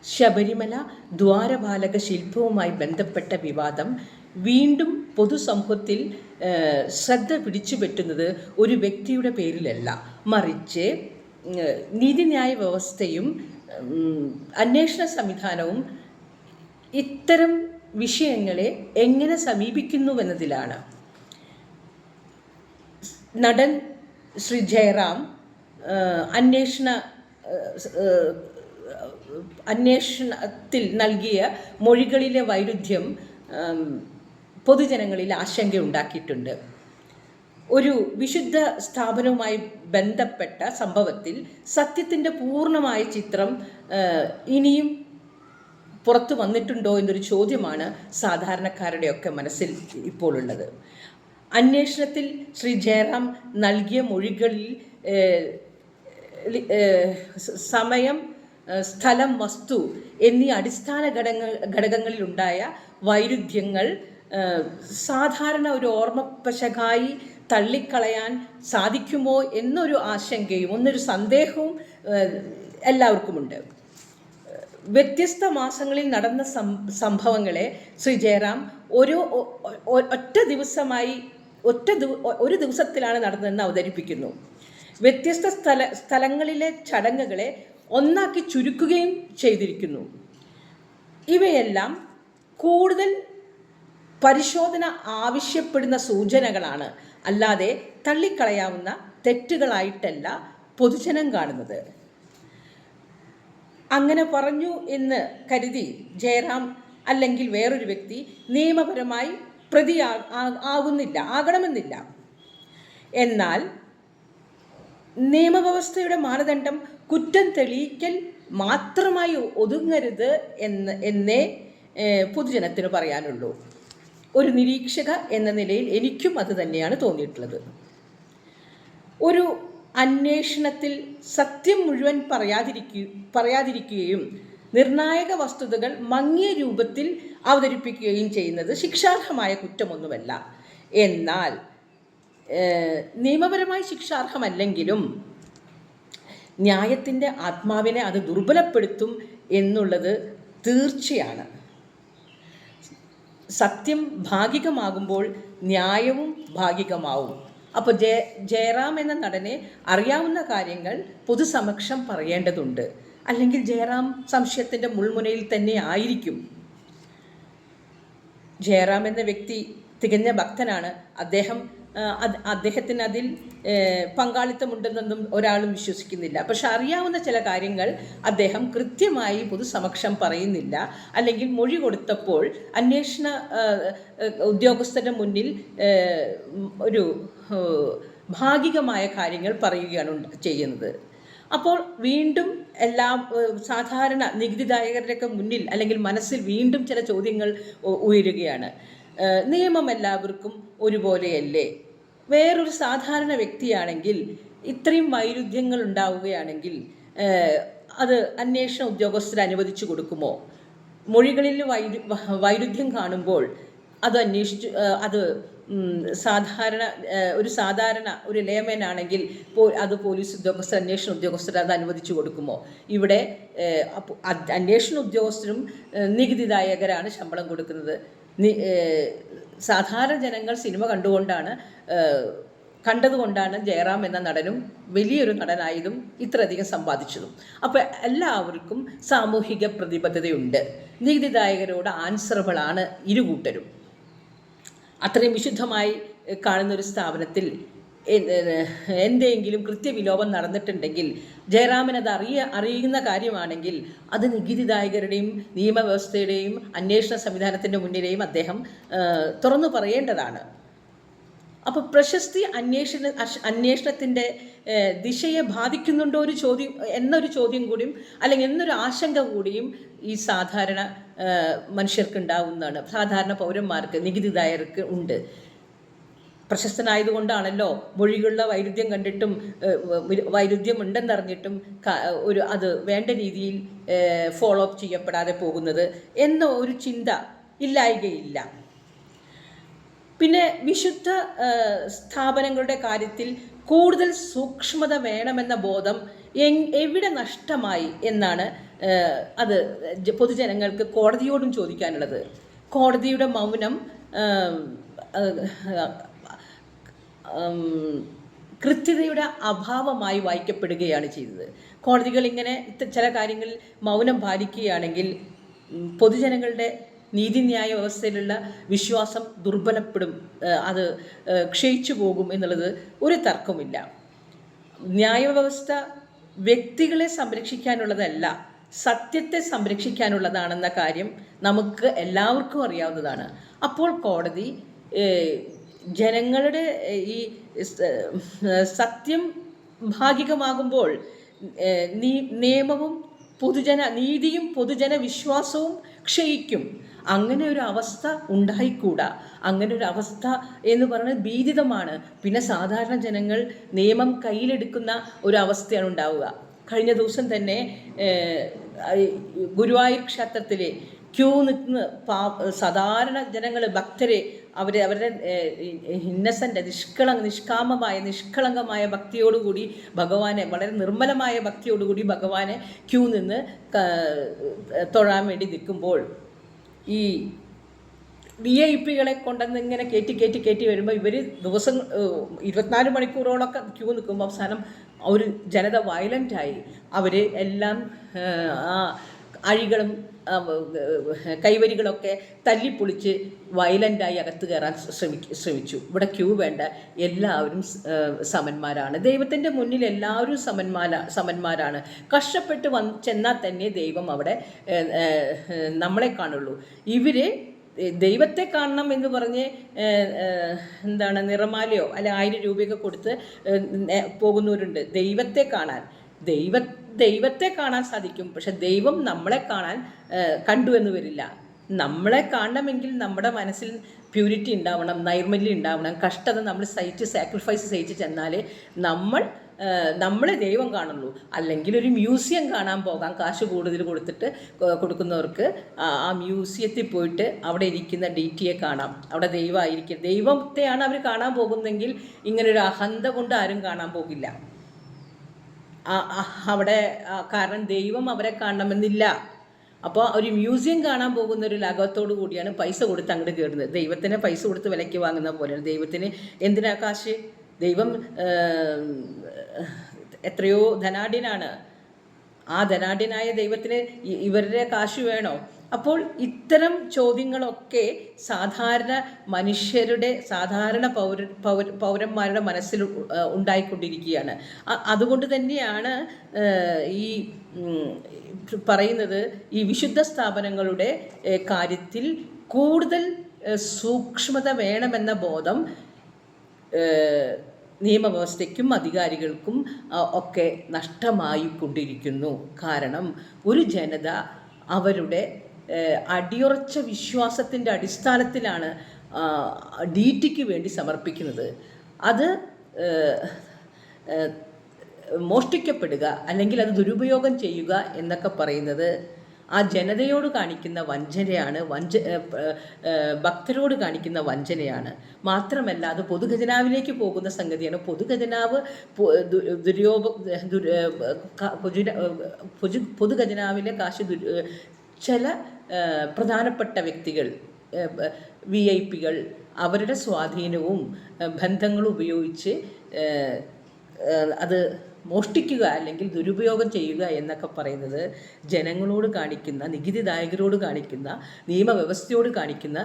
ശബരിമല ദ്വാരപാലക ശില്പവുമായി ബന്ധപ്പെട്ട വിവാദം വീണ്ടും പൊതുസമൂഹത്തിൽ ശ്രദ്ധ പിടിച്ചുപറ്റുന്നത് ഒരു വ്യക്തിയുടെ പേരിലല്ല, മറിച്ച് നീതിന്യായ വ്യവസ്ഥയും അന്വേഷണ സംവിധാനവും ഇത്തരം വിഷയങ്ങളെ എങ്ങനെ സമീപിക്കുന്നുവെന്നതിലാണ്. നടൻ ശ്രീ ജയറാം അന്വേഷണത്തിൽ നൽകിയ മൊഴികളിലെ വൈരുദ്ധ്യം പൊതുജനങ്ങളിൽ ആശങ്കയുണ്ടാക്കിയിട്ടുണ്ട്. ഒരു വിശുദ്ധ സ്ഥാപനവുമായി ബന്ധപ്പെട്ട സംഭവത്തിൽ സത്യത്തിൻ്റെ പൂർണ്ണമായ ചിത്രം ഇനിയും പുറത്തു വന്നിട്ടുണ്ടോ എന്നൊരു ചോദ്യമാണ് സാധാരണക്കാരുടെയൊക്കെ മനസ്സിൽ ഇപ്പോൾ ഉള്ളത്. അന്വേഷണത്തിൽ ശ്രീ ജയറാം നൽകിയ മൊഴികളിൽ സമയം, സ്ഥലം, വസ്തു എന്നീ അടിസ്ഥാന ഘടകങ്ങളിലുണ്ടായ വൈരുദ്ധ്യങ്ങൾ സാധാരണ ഒരു ഓർമ്മപ്പശകായി തള്ളിക്കളയാൻ സാധിക്കുമോ എന്നൊരു ആശങ്കയും ഒന്നൊരു സന്ദേഹവും എല്ലാവർക്കുമുണ്ട്. വ്യത്യസ്ത മാസങ്ങളിൽ നടന്ന സംഭവങ്ങളെ ശ്രീ ജയറാം ഒരു ദിവസത്തിലാണ് നടന്നതെന്ന് അവതരിപ്പിക്കുന്നു. വ്യത്യസ്ത സ്ഥലങ്ങളിലെ ചടങ്ങുകളെ ഒന്നാക്കി ചുരുക്കുകയും ചെയ്തിരിക്കുന്നു. ഇവയെല്ലാം കൂടുതൽ പരിശോധന ആവശ്യപ്പെടുന്ന സൂചനകളാണ്, അല്ലാതെ തള്ളിക്കളയാവുന്ന തെറ്റുകളായിട്ടല്ല പൊതുജനം കാണുന്നത്. അങ്ങനെ പറഞ്ഞു എന്ന് കരുതി ജയറാം അല്ലെങ്കിൽ വേറൊരു വ്യക്തി നിയമപരമായി പ്രതി ആകണമെന്നില്ല. എന്നാൽ നിയമവ്യവസ്ഥയുടെ മാനദണ്ഡം കുറ്റം തെളിയിക്കൽ മാത്രമായി ഒതുങ്ങരുത് എന്നേ പൊതുജനത്തിന് പറയാനുള്ളൂ. ഒരു നിരീക്ഷക എന്ന നിലയിൽ എനിക്കും അത് തന്നെയാണ് തോന്നിയിട്ടുള്ളത്. ഒരു അന്വേഷണത്തിൽ സത്യം മുഴുവൻ പറയാതിരിക്കുകയും നിർണായക വസ്തുതകൾ മങ്ങിയ രൂപത്തിൽ അവതരിപ്പിക്കുകയും ചെയ്യുന്നത് ശിക്ഷാർഹമായ കുറ്റമൊന്നുമല്ല. എന്നാൽ നിയമപരമായി ശിക്ഷാർഹമല്ലെങ്കിലും ന്യായത്തിൻ്റെ ആത്മാവിനെ അത് ദുർബലപ്പെടുത്തും എന്നുള്ളത് തീർച്ചയാണ്. സത്യം ഭാഗികമാകുമ്പോൾ ന്യായവും ഭാഗികമാവും. അപ്പോൾ ജയറാം എന്ന നടനെ അറിയാവുന്ന കാര്യങ്ങൾ പൊതുസമക്ഷം പറയേണ്ടതുണ്ട്. അല്ലെങ്കിൽ ജയറാം സംശയത്തിൻ്റെ മുൾമുനയിൽ തന്നെ ആയിരിക്കും. ജയറാം എന്ന വ്യക്തി തികഞ്ഞ ഭക്തനാണ്. അദ്ദേഹത്തിന് അതിൽ പങ്കാളിത്തമുണ്ടെന്നൊന്നും ഒരാളും വിശ്വസിക്കുന്നില്ല. പക്ഷെ അറിയാവുന്ന ചില കാര്യങ്ങൾ അദ്ദേഹം കൃത്യമായി പൊതുസമക്ഷം പറയുന്നില്ല. അല്ലെങ്കിൽ മൊഴി കൊടുത്തപ്പോൾ അന്വേഷണ ഉദ്യോഗസ്ഥരുടെ മുന്നിൽ ഒരു ഭാഗികമായ കാര്യങ്ങൾ പറയുകയാണ് ചെയ്യുന്നത്. അപ്പോൾ വീണ്ടും സാധാരണ നികുതിദായകരുടെയൊക്കെ മുന്നിൽ അല്ലെങ്കിൽ മനസ്സിൽ വീണ്ടും ചില ചോദ്യങ്ങൾ ഉയരുകയാണ്. നിയമം എല്ലാവർക്കും ഒരുപോലെയല്ലേ? വേറൊരു സാധാരണ വ്യക്തിയാണെങ്കിൽ ഇത്രയും വൈരുദ്ധ്യങ്ങൾ ഉണ്ടാവുകയാണെങ്കിൽ അത് അന്വേഷണ ഉദ്യോഗസ്ഥർ അനുവദിച്ചു കൊടുക്കുമോ? മൊഴികളിൽ വൈരുദ്ധ്യം കാണുമ്പോൾ അത് സാധാരണ ഒരു ലേമൻ ആണെങ്കിൽ അത് പോലീസ് ഉദ്യോഗസ്ഥർ, അന്വേഷണ ഉദ്യോഗസ്ഥർ അത് അനുവദിച്ചു കൊടുക്കുമോ? ഇവിടെ അന്വേഷണ ഉദ്യോഗസ്ഥരും നികുതിദായകരാണ് ശമ്പളം കൊടുക്കുന്നത്. സാധാരണ ജനങ്ങൾ സിനിമ കണ്ടതുകൊണ്ടാണ് ജയറാം എന്ന നടനും വലിയൊരു നടനായതും ഇത്രയധികം സമ്പാദിച്ചതും. അപ്പോൾ എല്ലാവർക്കും സാമൂഹിക പ്രതിബദ്ധതയുണ്ട്. നികുതിദായകരോട് ആൻസറബിളാണ് ഇരുകൂട്ടരും. അത്രയും വിശുദ്ധമായി കാണുന്നൊരു സ്ഥാപനത്തിൽ എന്തെങ്കിലും കൃത്യവിലോപം നടന്നിട്ടുണ്ടെങ്കിൽ ജയറാമിനത് അറിയുന്ന കാര്യമാണെങ്കിൽ അത് നികുതിദായകരുടെയും നിയമവ്യവസ്ഥയുടെയും അന്വേഷണ സംവിധാനത്തിൻ്റെ മുന്നിലെയും അദ്ദേഹം തുറന്നു പറയേണ്ടതാണ്. അപ്പോൾ പ്രശസ്തി അന്വേഷണത്തിൻ്റെ ദിശയെ ബാധിക്കുന്നുണ്ടോ എന്നൊരു ചോദ്യം കൂടിയും അല്ലെങ്കിൽ എന്നൊരു ആശങ്ക കൂടിയും ഈ സാധാരണ മനുഷ്യർക്കുണ്ടാവുന്നതാണ്. സാധാരണ പൗരന്മാർക്ക്, നികുതിദായകർക്ക് ഉണ്ട്. പ്രശസ്തനായതുകൊണ്ടാണല്ലോ മൊഴികളുടെ വൈരുദ്ധ്യം കണ്ടിട്ടും വൈരുദ്ധ്യമുണ്ടെന്നറിഞ്ഞിട്ടും അത് വേണ്ട രീതിയിൽ ഫോളോ അപ്പ് ചെയ്യപ്പെടാതെ പോകുന്നത് എന്ന ഒരു ചിന്ത ഇല്ലായ്കയില്ല. പിന്നെ വിശുദ്ധ സ്ഥാപനങ്ങളുടെ കാര്യത്തിൽ കൂടുതൽ സൂക്ഷ്മത വേണമെന്ന ബോധം എവിടെ നഷ്ടമായി എന്നാണ് അത് പൊതുജനങ്ങൾക്ക് കോടതിയോടും ചോദിക്കാനുള്ളത്. കോടതിയുടെ മൗനം കൃത്യതയുടെ അഭാവമായി വായിക്കപ്പെടുകയാണ് ചെയ്തത്. കോടതികൾ ഇങ്ങനെ ചില കാര്യങ്ങളിൽ മൗനം പാലിക്കുകയാണെങ്കിൽ പൊതുജനങ്ങളുടെ നീതിന്യായ വ്യവസ്ഥയിലുള്ള വിശ്വാസം ദുർബലപ്പെടും, അത് ക്ഷയിച്ചു പോകും എന്നുള്ളത് ഒരു തർക്കമില്ല. ന്യായവ്യവസ്ഥ വ്യക്തികളെ സംരക്ഷിക്കാനുള്ളതല്ല, സത്യത്തെ സംരക്ഷിക്കാനുള്ളതാണെന്ന കാര്യം നമുക്ക് എല്ലാവർക്കും അറിയാവുന്നതാണ്. അപ്പോൾ കോടതി ജനങ്ങളുടെ ഈ സത്യം ഭാഗികമാകുമ്പോൾ നിയമവും നീതിയും പൊതുജന വിശ്വാസവും ക്ഷയിക്കും. അങ്ങനെ ഒരു അവസ്ഥ ഉണ്ടായിക്കൂടാ. അങ്ങനെ ഒരു അവസ്ഥ എന്ന് പറയുന്നത് ഭീതിതമാണ്. പിന്നെ സാധാരണ ജനങ്ങൾ നിയമം കയ്യിലെടുക്കുന്ന ഒരു അവസ്ഥയാണ് ഉണ്ടാവുക. കഴിഞ്ഞ ദിവസം തന്നെ ഗുരുവായൂർ ക്ഷേത്രത്തിലെ ക്യൂ നിൽക്കുന്ന സാധാരണ ജനങ്ങൾ, ഭക്തരെ അവരുടെ ഇന്നസെൻ്റ് നിഷ്കളങ്കമായ ഭക്തിയോടുകൂടി ഭഗവാനെ, വളരെ നിർമ്മലമായ ഭക്തിയോടുകൂടി ഭഗവാനെ ക്യൂ നിന്ന് തൊഴാൻ വേണ്ടി നിൽക്കുമ്പോൾ ഈ VIP കൊണ്ടുവന്ന് ഇങ്ങനെ കയറ്റി വരുമ്പോൾ ഇവർ ദിവസം 24 മണിക്കൂറോളൊക്കെ ക്യൂ നിൽക്കുമ്പോൾ അവസാനം ഒരു ജനത വയലൻ്റായി. അവർ എല്ലാം അഴികളും കൈവരികളൊക്കെ തല്ലിപ്പൊളിച്ച് വയലൻ്റായി അകത്ത് കയറാൻ ശ്രമിച്ചു. ഇവിടെ ക്യൂ വേണ്ട, എല്ലാവരും സമന്മാരാണ്. ദൈവത്തിൻ്റെ മുന്നിൽ എല്ലാവരും സമന്മാരാണ്. കഷ്ടപ്പെട്ട് ചെന്നാൽ തന്നെ ദൈവം അവിടെ നമ്മളെ കാണുള്ളൂ. ഇവർ ദൈവത്തെ കാണണം എന്ന് പറഞ്ഞ് നിറമാലയോ അല്ല 1000 രൂപയൊക്കെ കൊടുത്ത് പോകുന്നവരുണ്ട് ദൈവത്തെ കാണാൻ. ദൈവത്തെ കാണാൻ സാധിക്കും, പക്ഷെ ദൈവം നമ്മളെ കാണാൻ കണ്ടു എന്ന് വരില്ല. നമ്മളെ കാണണമെങ്കിൽ നമ്മുടെ മനസ്സിൽ പ്യൂരിറ്റി ഉണ്ടാവണം, നൈർമല്യം ഉണ്ടാവണം. കഷ്ടത നമ്മൾ സാക്രിഫൈസ് സഹിച്ച് ചെന്നാൽ നമ്മളെ ദൈവം കാണുള്ളൂ. അല്ലെങ്കിൽ ഒരു മ്യൂസിയം കാണാൻ പോകാം, കാശ് കൂടുതൽ കൊടുക്കുന്നവർക്ക് ആ മ്യൂസിയത്തിൽ പോയിട്ട് അവിടെ ഇരിക്കുന്ന DTയെ കാണാം. അവിടെ ദൈവത്തെയാണ് അവർ കാണാൻ പോകുന്നതെങ്കിൽ ഇങ്ങനൊരു അഹന്ത കൊണ്ട് ആരും കാണാൻ പോകില്ല അവിടെ. കാരണം ദൈവം അവരെ കാണണമെന്നില്ല. അപ്പോൾ ഒരു മ്യൂസിയം കാണാൻ പോകുന്ന ഒരു ലാഘവത്തോടു കൂടിയാണ് പൈസ കൊടുത്ത് അങ്ങോട്ട് കയറുന്നത്. ദൈവത്തിന് പൈസ കൊടുത്ത് വിലയ്ക്ക് വാങ്ങുന്ന പോലെയാണ്. ദൈവത്തിന് എന്തിനാ കാശ്? ദൈവം എത്രയോ ധനാഢ്യനാണ്. ആ ധനാഢ്യനായ ദൈവത്തിന് ഇവരുടെ കാശ് വേണോ? അപ്പോൾ ഇത്തരം ചോദ്യങ്ങളൊക്കെ സാധാരണ മനുഷ്യരുടെ, സാധാരണ പൗരന്മാരുടെ മനസ്സിൽ ഉണ്ടായിക്കൊണ്ടിരിക്കുകയാണ്. അതുകൊണ്ട് തന്നെയാണ് ഈ പറയുന്നത്, ഈ വിശുദ്ധ സ്ഥാപനങ്ങളുടെ കാര്യത്തിൽ കൂടുതൽ സൂക്ഷ്മത വേണമെന്ന ബോധം നിയമവ്യവസ്ഥയ്ക്കും അധികാരികൾക്കും ഒക്കെ നഷ്ടമായിക്കൊണ്ടിരിക്കുന്നു. കാരണം ഒരു ജനത അവരുടെ അടിയുറച്ച വിശ്വാസത്തിൻ്റെ അടിസ്ഥാനത്തിലാണ് DTക്ക് വേണ്ടി സമർപ്പിക്കുന്നത്. അത് മോഷ്ടിക്കപ്പെടുക അല്ലെങ്കിൽ അത് ദുരുപയോഗം ചെയ്യുക എന്നൊക്കെ പറയുന്നത് ആ ജനതയോട് കാണിക്കുന്ന വഞ്ചനയാണ്, ഭക്തരോട് കാണിക്കുന്ന വഞ്ചനയാണ്. മാത്രമല്ല അത് പൊതുഖജനാവിലേക്ക് പോകുന്ന സംഗതിയാണ്. പൊതുഖജനാവിലെ കാശ് ചില പ്രധാനപ്പെട്ട വ്യക്തികൾ, VIP അവരുടെ സ്വാധീനവും ബന്ധങ്ങളും ഉപയോഗിച്ച് അത് മോഷ്ടിക്കുക അല്ലെങ്കിൽ ദുരുപയോഗം ചെയ്യുക എന്നൊക്കെ പറയുന്നത് ജനങ്ങളോട് കാണിക്കുന്ന, നികുതിദായകരോട് കാണിക്കുന്ന, നിയമവ്യവസ്ഥയോട് കാണിക്കുന്ന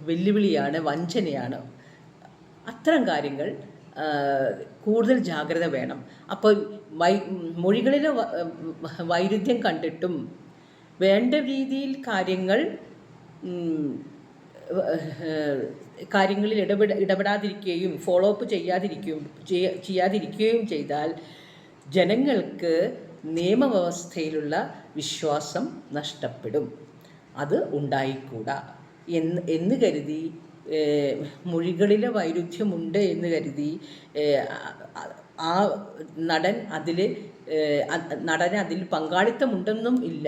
വെല്ലുവിളിയാണ്, വഞ്ചനയാണ്. അത്തരം കാര്യങ്ങൾ കൂടുതൽ ജാഗ്രത വേണം. അപ്പോൾ മൊഴികളിലെ വൈരുദ്ധ്യം കണ്ടിട്ടും വേണ്ട രീതിയിൽ കാര്യങ്ങളിൽ ഇടപെടാതിരിക്കുകയും ഫോളോ അപ്പ് ചെയ്യാതിരിക്കുകയും ചെയ്താൽ ജനങ്ങൾക്ക് നിയമവ്യവസ്ഥയിലുള്ള വിശ്വാസം നഷ്ടപ്പെടും. അത് ഉണ്ടായിക്കൂടാ എന്ന് കരുതി, മൊഴികളിലെ വൈരുദ്ധ്യമുണ്ട് എന്ന് കരുതി ആ നടന് അതിൽ പങ്കാളിത്തമുണ്ടെന്നും ഇല്ല.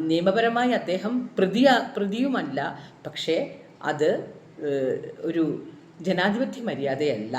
നിയമപരമായി അദ്ദേഹം പ്രതിയുമല്ല. പക്ഷേ അത് ഒരു ജനാധിപത്യ മര്യാദയല്ല.